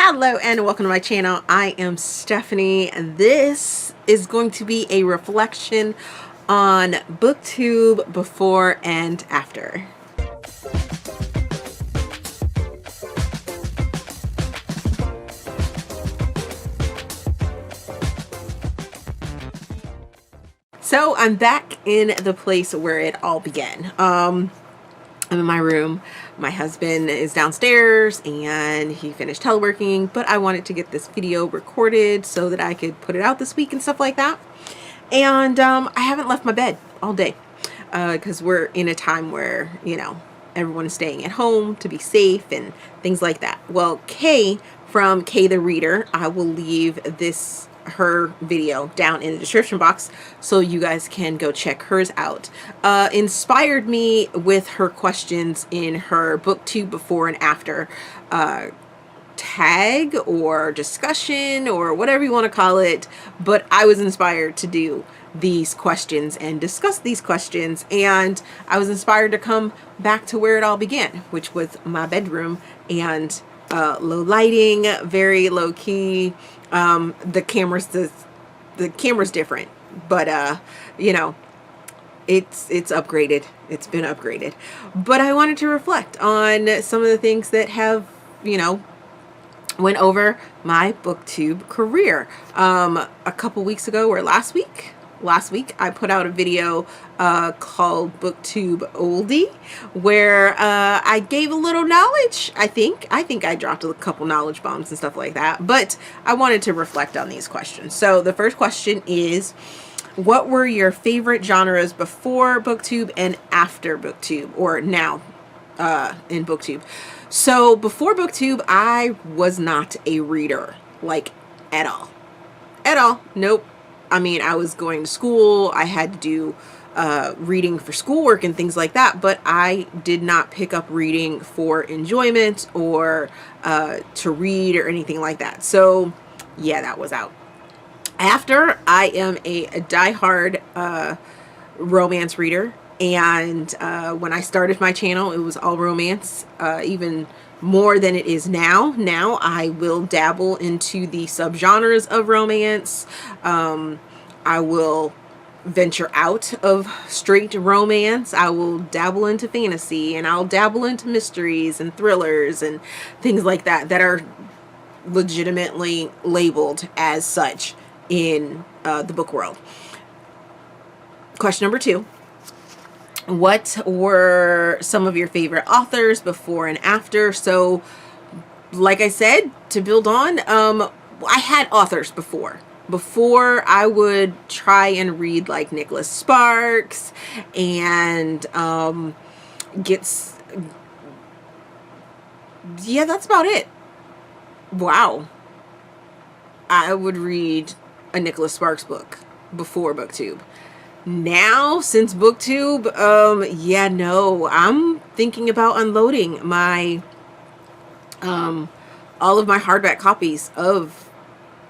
Hello and welcome to my channel. I am Stephanie and this is going to be a reflection on Booktube before and after. So I'm back in the place where it all began. I'm in my room. My husband is downstairs and he finished teleworking, but I wanted to get this video recorded so that I could put it out this week and stuff like that. And I haven't left my bed all day because we're in a time where, you know, everyone is staying at home to be safe and things like that. Well, Kay from Kay the Reader, I will leave her video down in the description box so you guys can go check hers out. Inspired me with her questions in her Booktube before and after tag or discussion or whatever you want to call it, but I was inspired to do these questions and discuss these questions, and I was inspired to come back to where it all began, which was my bedroom and low lighting, very low key. The camera's different, but you know, it's upgraded. It's been upgraded. But I wanted to reflect on some of the things that have, you know, went over my Booktube career. A couple weeks ago, or last week I put out a video called Booktube Oldie, where I gave a little knowledge. I think I dropped a couple knowledge bombs and stuff like that, but I wanted to reflect on these questions. So the first question is, what were your favorite genres before Booktube and after Booktube, or now in Booktube? So before Booktube, I was not a reader, like at all. Nope. I mean, I was going to school, I had to do reading for schoolwork and things like that, but I did not pick up reading for enjoyment or to read or anything like that. So yeah, that was out. After, I am a diehard romance reader, and when I started my channel, it was all romance, even more than it is now. Now I will dabble into the subgenres of romance. I will venture out of straight romance. I will dabble into fantasy, and I'll dabble into mysteries and thrillers and things like that that are legitimately labeled as such in the book world. Question number 2. What were some of your favorite authors before and after? So, like I said, to build on, I had authors before. Before, I would try and read like Nicholas Sparks and yeah, that's about it. Wow. I would read a Nicholas Sparks book before Booktube. Now, since Booktube, yeah, no, I'm thinking about unloading my all of my hardback copies of,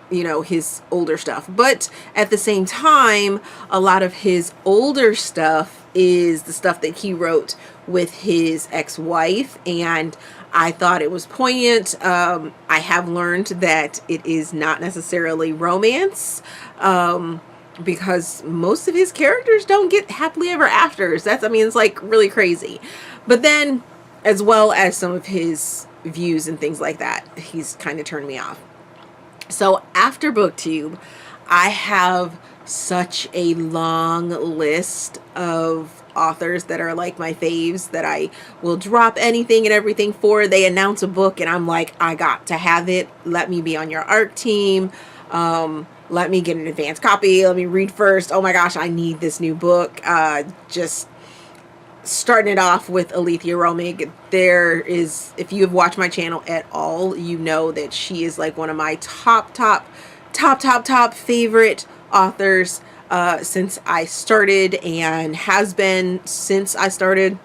you know, his older stuff. But at the same time, a lot of his older stuff is the stuff that he wrote with his ex-wife, and I thought it was poignant. I have learned that it is not necessarily romance, because most of his characters don't get happily ever afters. I mean, it's like really crazy. But then, as well as some of his views and things like that, he's kind of turned me off. So after Booktube, I have such a long list of authors that are like my faves that I will drop anything and everything for. They announce a book and I'm like, I got to have it. Let me be on your art team. Let me get an advanced copy. Let me read first. Oh my gosh, I need this new book. Just starting it off with Alethea Romig. There is, if you have watched my channel at all, you know that she is like one of my top favorite authors since I started, and has been since I started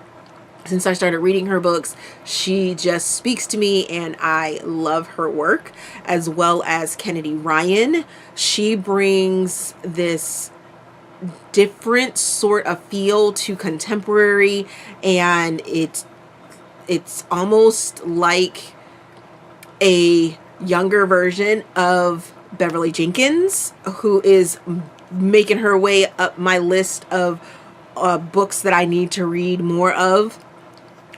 reading her books. She just speaks to me and I love her work, as well as Kennedy Ryan. She brings this different sort of feel to contemporary, and it's almost like a younger version of Beverly Jenkins, who is making her way up my list of books that I need to read more of.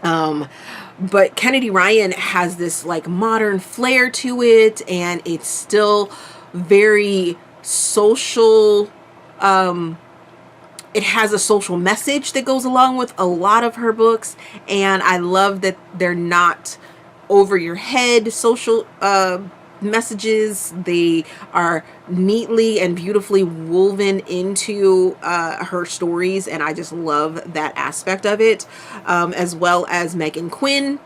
But Kennedy Ryan has this like modern flair to it, and it's still very social. It has a social message that goes along with a lot of her books, and I love that they're not over your head social messages. They are neatly and beautifully woven into her stories, and I just love that aspect of it. As well as Megan Quinn.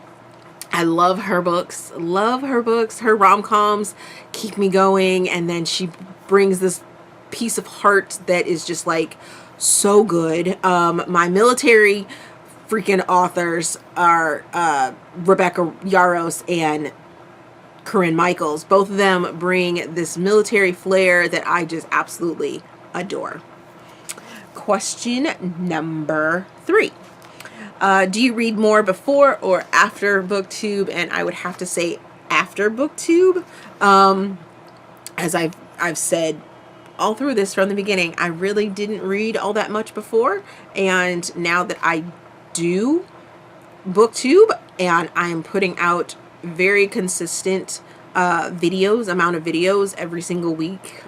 I love her books. Her rom-coms keep me going, and then she brings this piece of heart that is just like so good. My military freaking authors are Rebecca Yarros and Corinne Michaels. Both of them bring this military flair that I just absolutely adore. Question number 3. Do you read more before or after Booktube? And I would have to say after Booktube. As I've said all through this from the beginning, I really didn't read all that much before, and now that I do Booktube and I am putting out very consistent amount of videos every single week,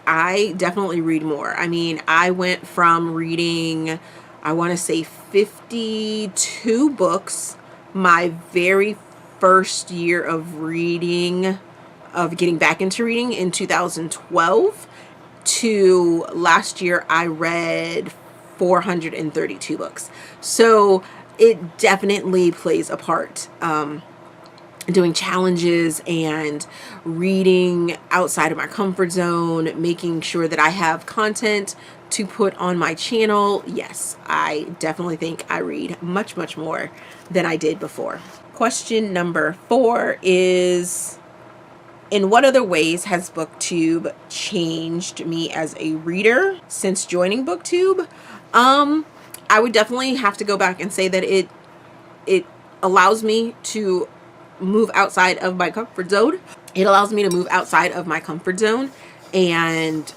I definitely read more. I mean, I went from reading, I want to say 52 books my very first year of reading, of getting back into reading in 2012, to last year I read 432 books. So it definitely plays a part. Doing challenges and reading outside of my comfort zone, making sure that I have content to put on my channel. Yes, I definitely think I read much, much more than I did before. Question number 4 is, in what other ways has Booktube changed me as a reader since joining Booktube? I would definitely have to go back and say that it allows me to move outside of my comfort zone. It allows me to move outside of my comfort zone, and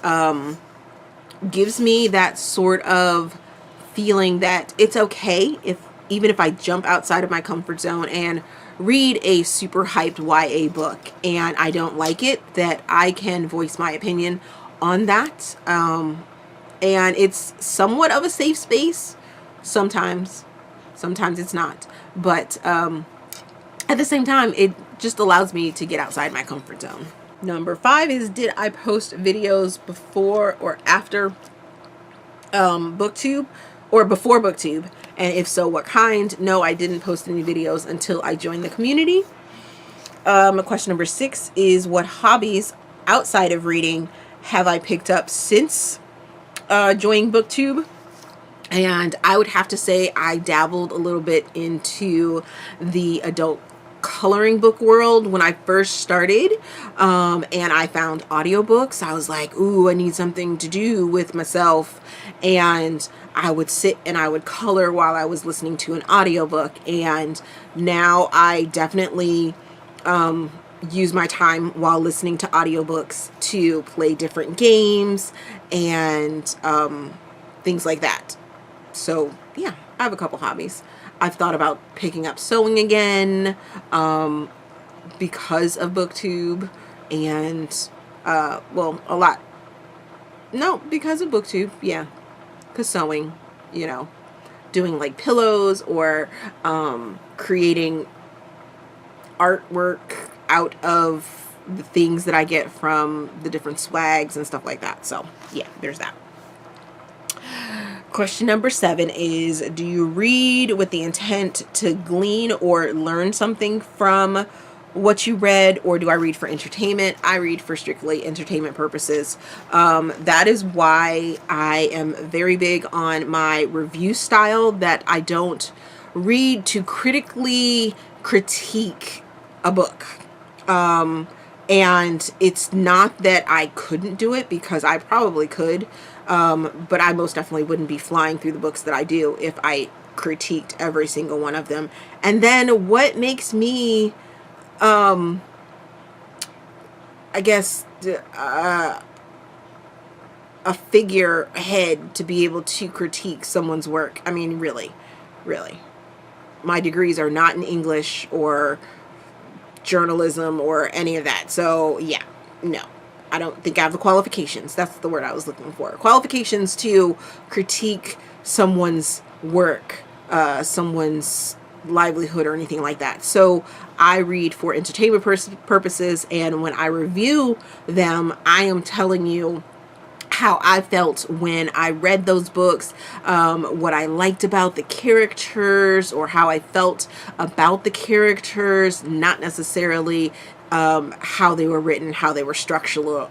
gives me that sort of feeling that it's okay even if I jump outside of my comfort zone and read a super hyped YA book and I don't like it, that I can voice my opinion on that. And it's somewhat of a safe space. Sometimes it's not, but at the same time, it just allows me to get outside my comfort zone. Number 5 is, did I post videos before or after Booktube, or before Booktube? And if so, what kind? No, I didn't post any videos until I joined the community. Question number 6 is, what hobbies outside of reading have I picked up since joining Booktube? And I would have to say I dabbled a little bit into the adult coloring book world when I first started, and I found audiobooks. I was like, ooh, I need something to do with myself, and I would sit and I would color while I was listening to an audiobook. And now I definitely use my time while listening to audiobooks to play different games and things like that. So yeah, I have a couple hobbies. I've thought about picking up sewing again because of Booktube, and well, a lot. No, because of Booktube, yeah. Because sewing, doing like pillows or creating artwork out of the things that I get from the different swags and stuff like that. So yeah, there's that. Question number 7 is, do you read with the intent to glean or learn something from what you read, or do I read for entertainment? I read for strictly entertainment purposes. That is why I am very big on my review style, that I don't read to critically critique a book. And it's not that I couldn't do it, because I probably could. But I most definitely wouldn't be flying through the books that I do if I critiqued every single one of them. And then what makes me I guess, a figurehead to be able to critique someone's work. I mean, really, really. My degrees are not in English or journalism or any of that. So yeah, no. I don't think I have the qualifications. That's the word I was looking for. Qualifications to critique someone's work, someone's livelihood or anything like that. So I read for entertainment purposes, and when I review them, I am telling you how I felt when I read those books, what I liked about the characters, or how I felt about the characters, not necessarily how they were written, how they were structurally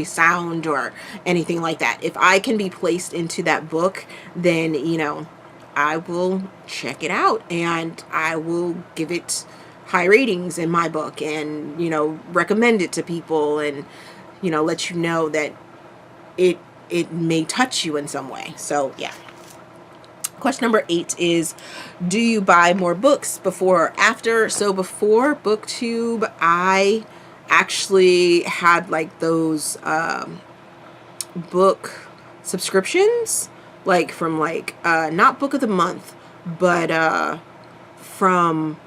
sound, or anything like that. If I can be placed into that book, then, you know, I will check it out and I will give it high ratings in my book, and, you know, recommend it to people, and, you know, let you know that it may touch you in some way. So yeah. Question number 8 is, do you buy more books before or after? So before Booktube, I actually had like those book subscriptions, like from like not book of the month, but from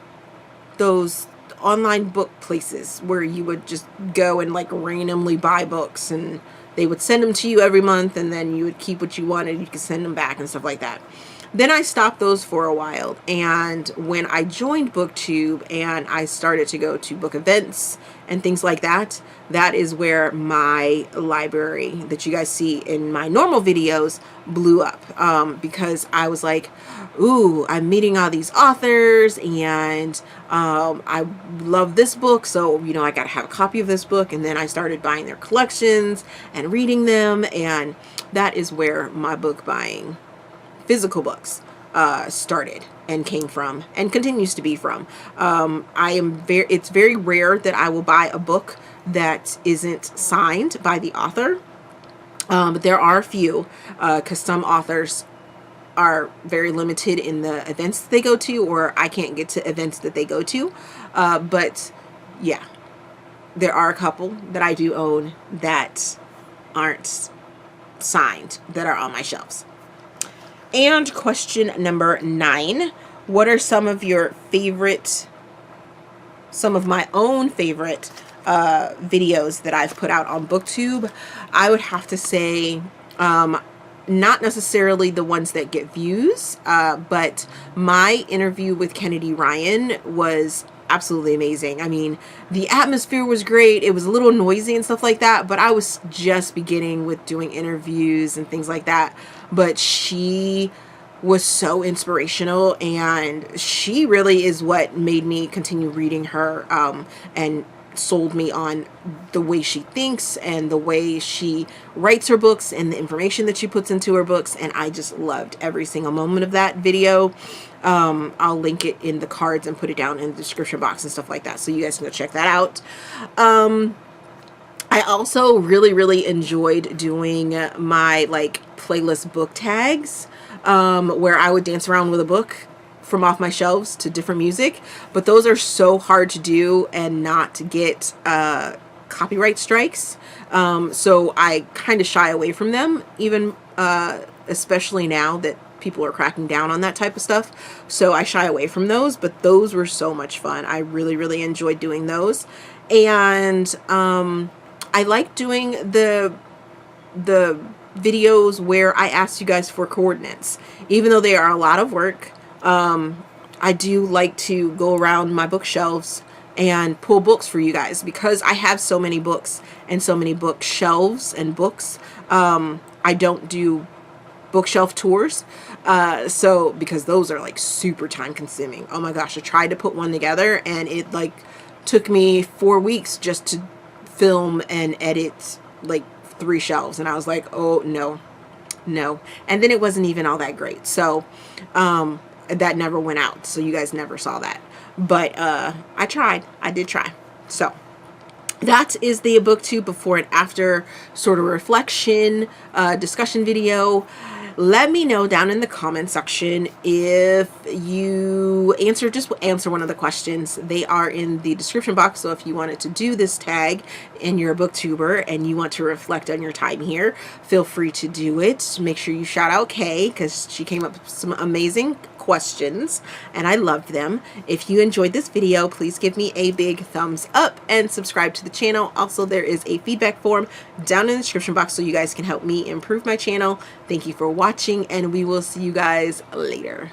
those online book places where you would just go and like randomly buy books, and they would send them to you every month, and then you would keep what you wanted. You could send them back and stuff like that. Then I stopped those for a while, and when I joined Booktube and I started to go to book events and things like that, that is where my library that you guys see in my normal videos blew up, because I was like, ooh, I'm meeting all these authors, and I love this book, so, you know, I gotta have a copy of this book. And then I started buying their collections and reading them, and that is where my book buying, physical books, started and came from, and continues to be from. It's very rare that I will buy a book that isn't signed by the author, but there are a few, because some authors are very limited in the events that they go to, or I can't get to events that they go to, but yeah, there are a couple that I do own that aren't signed, that are on my shelves. And question number 9, what are some of your favorite, some of my own favorite videos that I've put out on Booktube? I would have to say, not necessarily the ones that get views, but my interview with Kennedy Ryan was absolutely amazing. I mean, the atmosphere was great. It was a little noisy and stuff like that, but I was just beginning with doing interviews and things like that. But she was so inspirational, and she really is what made me continue reading her, and sold me on the way she thinks and the way she writes her books and the information that she puts into her books. And I just loved every single moment of that video. I'll link it in the cards and put it down in the description box and stuff like that, so you guys can go check that out. I also really enjoyed doing my like playlist book tags, where I would dance around with a book from off my shelves to different music, but those are so hard to do and not get copyright strikes, so I kind of shy away from them, even especially now that people are cracking down on that type of stuff. So I shy away from those, but those were so much fun. I really enjoyed doing those. And I like doing the videos where I ask you guys for coordinates, even though they are a lot of work. I do like to go around my bookshelves and pull books for you guys, because I have so many books and so many bookshelves and books. I don't do bookshelf tours, so because those are like super time consuming. Oh my gosh, I tried to put one together and it like took me 4 weeks just to film and edit like 3 shelves, and I was like, oh no. And then it wasn't even all that great, so that never went out, so you guys never saw that. But I tried. I did try. So that is the Booktube before and after sort of reflection discussion video. Let me know down in the comment section if you just answer one of the questions. They are in the description box, so if you wanted to do this tag and you're a booktuber and you want to reflect on your time here, feel free to do it. Make sure you shout out Kay, because she came up with some amazing questions and I loved them. If you enjoyed this video, please give me a big thumbs up and subscribe to the channel. Also, there is a feedback form down in the description box so you guys can help me improve my channel. Thank you for watching, and we will see you guys later.